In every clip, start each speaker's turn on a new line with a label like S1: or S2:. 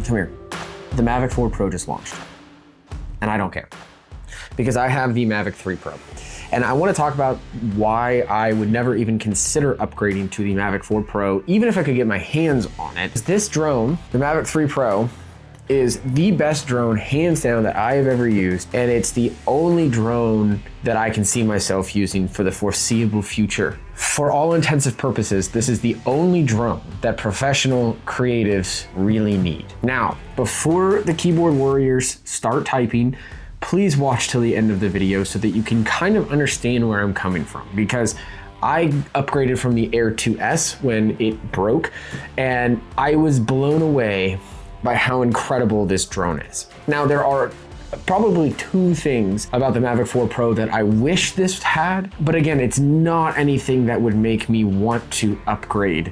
S1: come here. The Mavic 4 Pro just launched, and I don't care because I have the Mavic 3 Pro. And I want to talk about why I would never even consider upgrading to the Mavic 4 Pro, even if I could get my hands on it. This drone, the Mavic 3 Pro, is the best drone, hands down, that I have ever used. And it's the only drone that I can see myself using for the foreseeable future. For all intensive purposes, this is the only drone that professional creatives really need. Now, before the keyboard warriors start typing, please watch till the end of the video so that you can kind of understand where I'm coming from, because I upgraded from the Air 2S when it broke, and I was blown away by how incredible this drone is. Now, there are probably two things about the Mavic 4 Pro that I wish this had, but again, it's not anything that would make me want to upgrade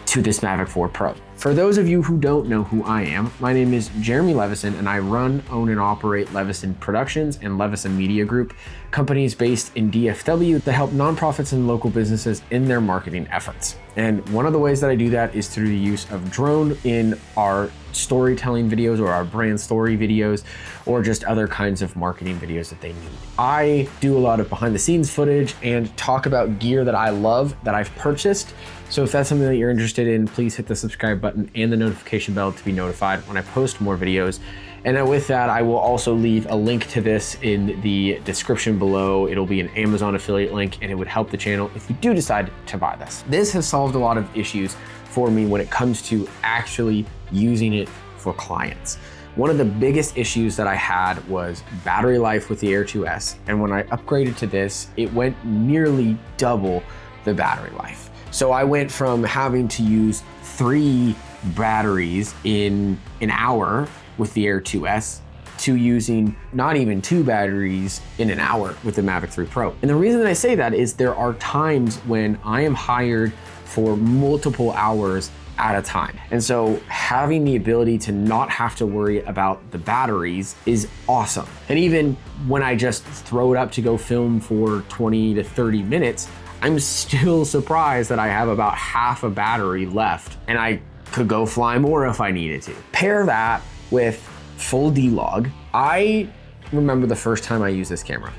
S1: to this Mavic 4 Pro. For those of you who don't know who I am, my name is Jeremy Levison, and I run, own, and operate Levison Productions and Levison Media Group, companies based in DFW that help nonprofits and local businesses in their marketing efforts. And one of the ways that I do that is through the use of drone in our storytelling videos or our brand story videos, or just other kinds of marketing videos that they need. I do a lot of behind the scenes footage and talk about gear that I love, that I've purchased. So if that's something that you're interested in, please hit the subscribe button and the notification bell to be notified when I post more videos. And then with that, I will also leave a link to this in the description below. It'll be an Amazon affiliate link, and it would help the channel if you do decide to buy this. This has solved a lot of issues for me when it comes to actually using it for clients. One of the biggest issues that I had was battery life with the Air 2S. And when I upgraded to this, it went nearly double the battery life. So I went from having to use 3 batteries in an hour with the Air 2S to using not even 2 batteries in an hour with the Mavic 3 Pro. And the reason that I say that is there are times when I am hired for multiple hours at a time. And so having the ability to not have to worry about the batteries is awesome. And even when I just throw it up to go film for 20 to 30 minutes, I'm still surprised that I have about half a battery left, and I could go fly more if I needed to. Pair that with full D-Log. I remember the first time I used this camera,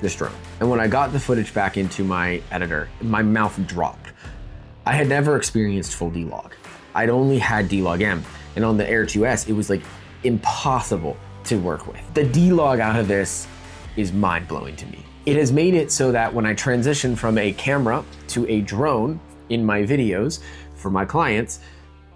S1: this drone, and when I got the footage back into my editor, my mouth dropped. I had never experienced full D-Log. I'd only had D-Log M, and on the Air 2S, it was like impossible to work with. The D-Log out of this is mind-blowing to me. It has made it so that when I transition from a camera to a drone in my videos for my clients,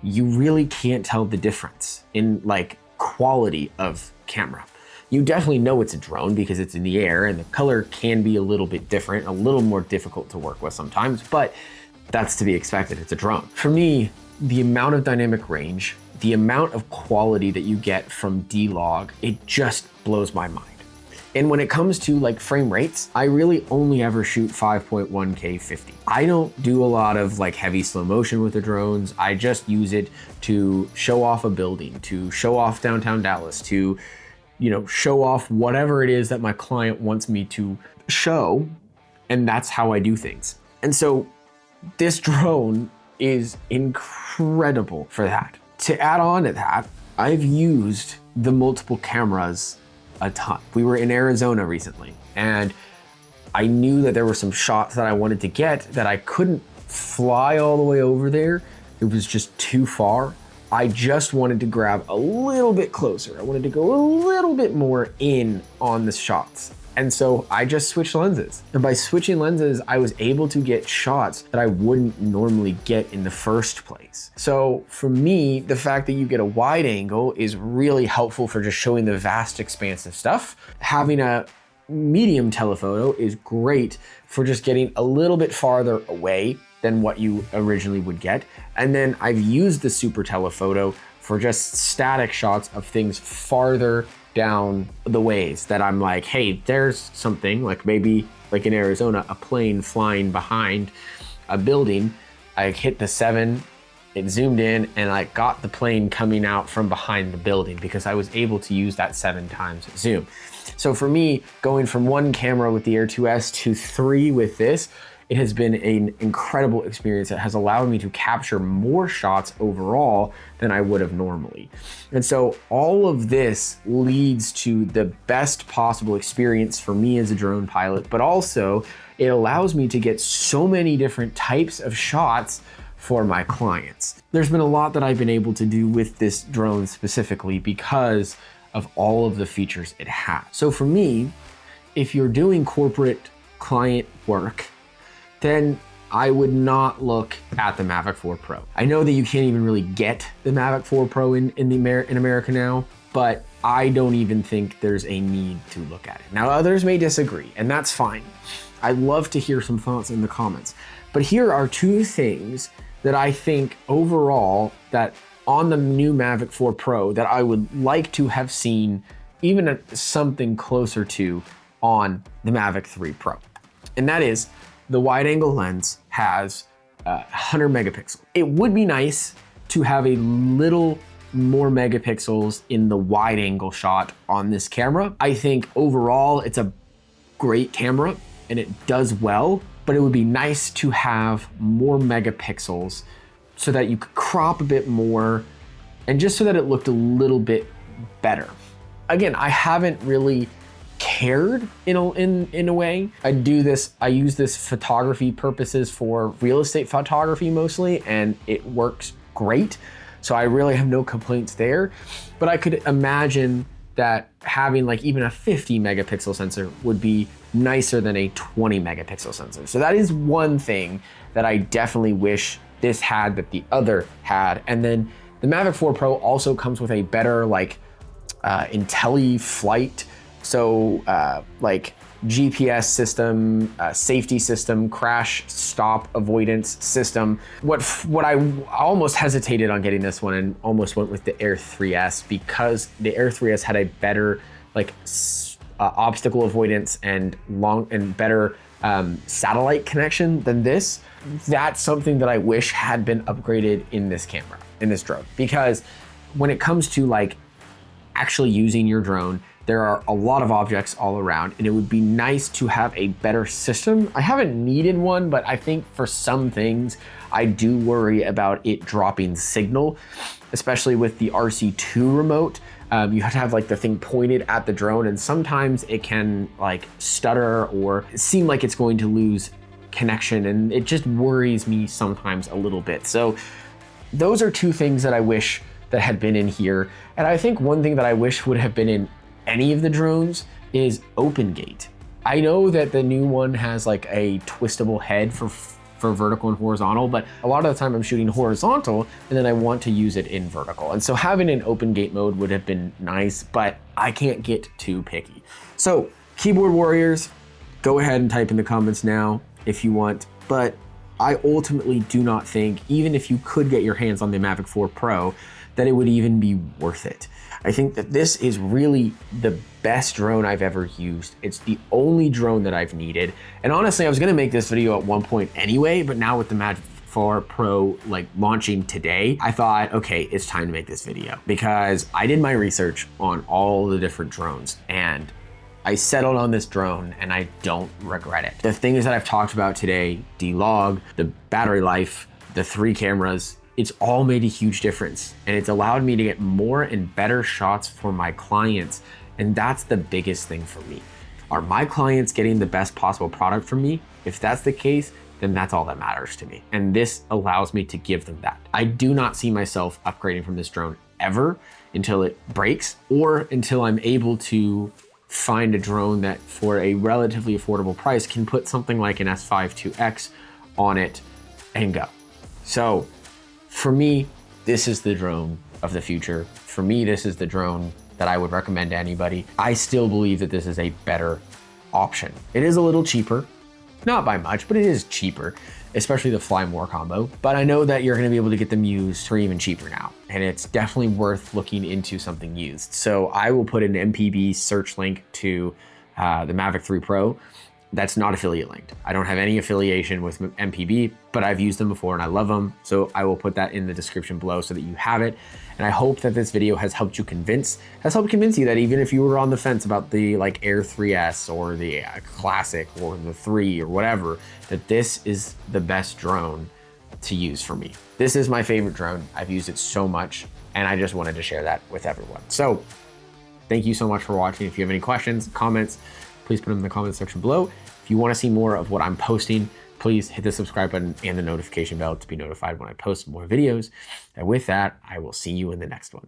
S1: you really can't tell the difference in like quality of camera. You definitely know it's a drone because it's in the air, and the color can be a little bit different, a little more difficult to work with sometimes, but that's to be expected. It's a drone. For me, the amount of dynamic range, the amount of quality that you get from D-Log, it just blows my mind. And when it comes to like frame rates, I really only ever shoot 5.1K 50. I don't do a lot of like heavy slow motion with the drones. I just use it to show off a building, to show off downtown Dallas, to, you know, show off whatever it is that my client wants me to show. And that's how I do things. And so this drone is incredible for that. To add on to that, I've used the multiple cameras a ton. We were in Arizona recently, and I knew that there were some shots that I wanted to get that I couldn't fly all the way over there. It was just too far. I just wanted to grab a little bit closer. I wanted to go a little bit more in on the shots. And so I just switched lenses. And by switching lenses, I was able to get shots that I wouldn't normally get in the first place. So for me, the fact that you get a wide angle is really helpful for just showing the vast expanse of stuff. Having a medium telephoto is great for just getting a little bit farther away than what you originally would get. And then I've used the super telephoto for just static shots of things farther down the ways that I'm like, hey, there's something, like maybe like in Arizona, a plane flying behind a building. I hit the 7, it zoomed in, and I got the plane coming out from behind the building because I was able to use that 7 times zoom. So for me, going from 1 camera with the Air 2S to 3 with this it has been an incredible experience that has allowed me to capture more shots overall than I would have normally. And so all of this leads to the best possible experience for me as a drone pilot, but also it allows me to get so many different types of shots for my clients. There's been a lot that I've been able to do with this drone specifically because of all of the features it has. So for me, if you're doing corporate client work, then I would not look at the Mavic 4 Pro. I know that you can't even really get the Mavic 4 Pro in America now, but I don't even think there's a need to look at it. Now others may disagree, and that's fine. I'd love to hear some thoughts in the comments. But here are two things that I think overall that on the new Mavic 4 Pro that I would like to have seen even something closer to on the Mavic 3 Pro. And that is the wide angle lens has 100 megapixels. It would be nice to have a little more megapixels in the wide angle shot on this camera. I think overall it's a great camera and it does well, but it would be nice to have more megapixels so that you could crop a bit more and just so that it looked a little bit better. Again, I haven't really cared in a way. I use this photography purposes for real estate photography mostly, and it works great. So I really have no complaints there, but I could imagine that having like even a 50 megapixel sensor would be nicer than a 20 megapixel sensor. So that is one thing that I definitely wish this had that the other had. And then the Mavic 4 Pro also comes with a better like Intellylight, so like GPS system, safety system, crash stop avoidance system. What I almost hesitated on getting this one and almost went with the Air 3S because the Air 3S had a better like obstacle avoidance and better satellite connection than this. That's something that I wish had been upgraded in this camera, in this drone, because when it comes to like actually using your drone, there are a lot of objects all around, and it would be nice to have a better system. I haven't needed one, but I think for some things, I do worry about it dropping signal, especially with the RC2 remote. You have to have like the thing pointed at the drone, and sometimes it can like stutter or seem like it's going to lose connection, and it just worries me sometimes a little bit. So those are two things that I wish that had been in here. And I think one thing that I wish would have been in any of the drones is open gate. I know that the new one has like a twistable head for vertical and horizontal, but a lot of the time I'm shooting horizontal and then I want to use it in vertical. And so having an open gate mode would have been nice, but I can't get too picky. So keyboard warriors, go ahead and type in the comments now if you want, but I ultimately do not think, even if you could get your hands on the Mavic 4 Pro, that it would even be worth it. I think that this is really the best drone I've ever used. It's the only drone that I've needed. And honestly, I was gonna make this video at one point anyway, but now with the Mavic 4 Pro like launching today, I thought, okay, it's time to make this video because I did my research on all the different drones and I settled on this drone and I don't regret it. The things that I've talked about today, D-Log, the battery life, the 3 cameras, it's all made a huge difference, and it's allowed me to get more and better shots for my clients. And that's the biggest thing for me. Are my clients getting the best possible product from me? If that's the case, then that's all that matters to me. And this allows me to give them that. I do not see myself upgrading from this drone ever until it breaks or until I'm able to find a drone that for a relatively affordable price can put something like an S5 IIX on it and go. So for me, this is the drone of the future. For me, this is the drone that I would recommend to anybody. I still believe that this is a better option. It is a little cheaper, not by much, but it is cheaper, especially the Fly More combo. But I know that you're gonna be able to get them used for even cheaper now. And it's definitely worth looking into something used. So I will put an MPB search link to the Mavic 3 Pro. that's not affiliate linked. I don't have any affiliation with MPB, but I've used them before and I love them. So I will put that in the description below so that you have it. And I hope that this video has helped you convince you that even if you were on the fence about the like Air 3S or the Classic or the 3 or whatever, that this is the best drone to use for me. This is my favorite drone. I've used it so much and I just wanted to share that with everyone. So thank you so much for watching. If you have any questions, comments, please put them in the comment section below. If you want to see more of what I'm posting, please hit the subscribe button and the notification bell to be notified when I post more videos. And with that, I will see you in the next one.